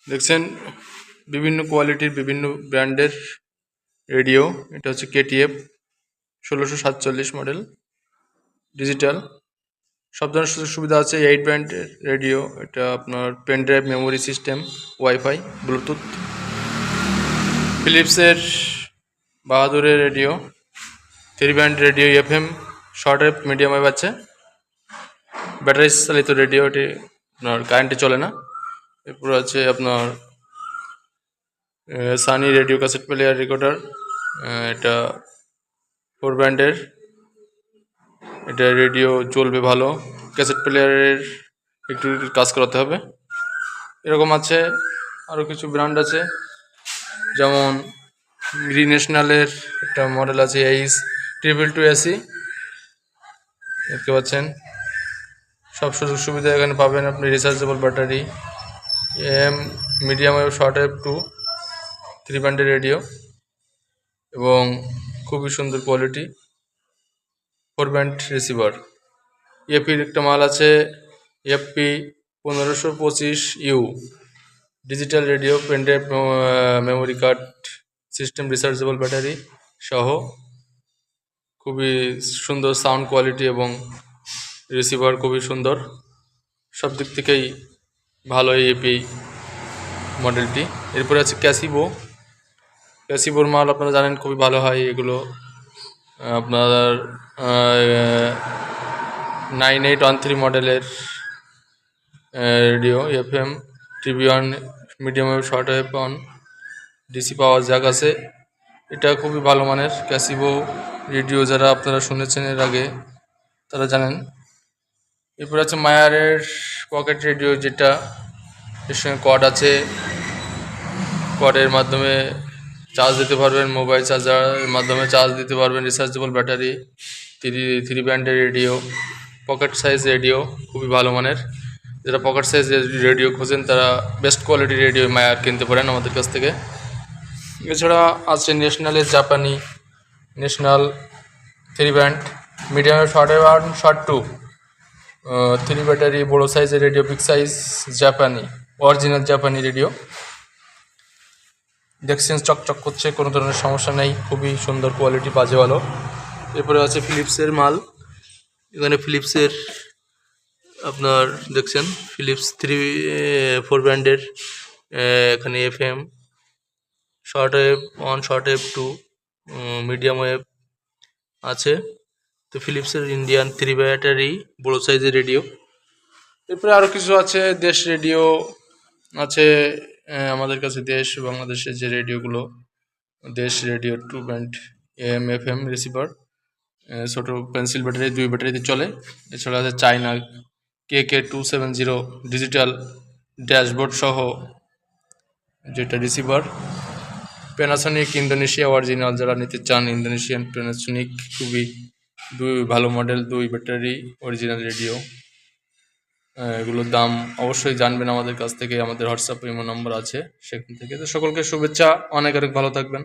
দেখছেন বিভিন্ন কোয়ালিটির বিভিন্ন ব্র্যান্ডের রেডিও। এটা হচ্ছে কেটিএফ 1647 মডেল ডিজিটাল। সব ধরনের সুযোগ সুবিধা আছে। 8 ব্র্যান্ডের রেডিও। এটা আপনার pen drive, memory system, wifi, Bluetooth. ফিলিপসের বাহাদুরের radio, 3 brand radio, FM, short wave, medium wave আছে। ব্যাটারি চালিত রেডিও, এটি আপনার কারেন্টে চলে না। এরপর আছে আপনার Sony radio cassette player recorder. এটা 4 ব্র্যান্ডের। এটা রেডিও চলবে ভালো, ক্যাসেট প্লেয়ারের একটু কাজ করাতে হবে। এরকম আছে আরও কিছু ব্র্যান্ড আছে, যেমন গ্রিন ন্যাশনালের একটা মডেল আছে H222AC। দেখতে পাচ্ছেন সব সুযোগ সুবিধা এখানে পাবেন আপনি। Rechargeable battery, medium wave, short wave 3 ব্র্যান্ডের রেডিও এবং খুবই সুন্দর কোয়ালিটি। 4 brand receiver. এপির একটা মাল আছে, FP 1525U digital radio, pen drive, memory card system, rechargeable battery সহ খুবই সুন্দর সাউন্ড কোয়ালিটি এবং রিসিভার খুবই সুন্দর। সব দিক থেকেই ভালো এই এপি মডেলটি। এরপরে আছে ক্যাসিবোর মাল আপনারা জানেন খুবই ভালো হয় এগুলো। আপনার 9813 মডেলের radio, FM, TV on, medium wave, short wave on, DC power Jack আছে। এটা খুবই ভালো মানের ক্যাসিবো রেডিও, যারা আপনারা শুনেছেন এর আগে তারা জানেন। এরপর আছে মায়ারের পকেট রেডিও, যেটা এর সঙ্গে কর্ড আছে। কর্ডের মাধ্যমে চার্জ দিতে পারবেন, মোবাইল চার্জারের মাধ্যমে চার্জ দিতে পারবেন। রিচার্জেবল ব্যাটারি, 3 ব্র্যান্ডের রেডিও, পকেট সাইজ রেডিও, খুবই ভালো মানের। যারা পকেট সাইজ রেডিও খোঁজেন তারা বেস্ট কোয়ালিটির রেডিও মায়ার কিনতে পারেন আমাদের কাছ থেকে। এছাড়া আছে ন্যাশনালের জাপানি, national 3 brand, medium, short one, short 2, 3 battery, বড়ো সাইজের রেডিও, বিগ সাইজ জাপানি, অরিজিনাল জাপানি রেডিও। দেখছেন চকচক করছে, কোনো ধরনের সমস্যা নেই, খুবই সুন্দর কোয়ালিটি, বাজে ভালো। এরপরে আছে ফিলিপসের মাল। এখানে ফিলিপসের আপনার দেখছেন ফিলিপস 4 ব্র্যান্ডের। এখানে FM, short wave 1, short wave 2, medium wave আছে। তো ফিলিপসের ইন্ডিয়ান 3 ব্যাটারি, বড়ো সাইজের রেডিও। এরপরে আরও কিছু আছে, দেশ রেডিও আছে আমাদের কাছে। দেশ বাংলাদেশের যে রেডিওগুলো, দেশ রেডিও 2 ব্র্যান্ড, এফএম রিসিভার, ছোটো পেন্সিল ব্যাটারি, 2 ব্যাটারিতে চলে। এছাড়া আছে চায়না KK270 ডিজিটাল ড্যাশবোর্ড সহ যেটা রিসিভার। প্যানাসোনিক ইন্দোনেশিয়া অরিজিনাল, যারা নিতে চান ইন্দোনেশিয়ান প্যানাসোনিক, খুবই ভালো মডেল, 2 ব্যাটারি, অরিজিনাল রেডিও। এগুলোর দাম অবশ্যই জানবেন আমাদের কাছ থেকে, আমাদের হোয়াটসঅ্যাপ ইমো নম্বর আছে সেখান থেকে। তো সকলকে শুভেচ্ছা, অনেক অনেক ভালো থাকবেন।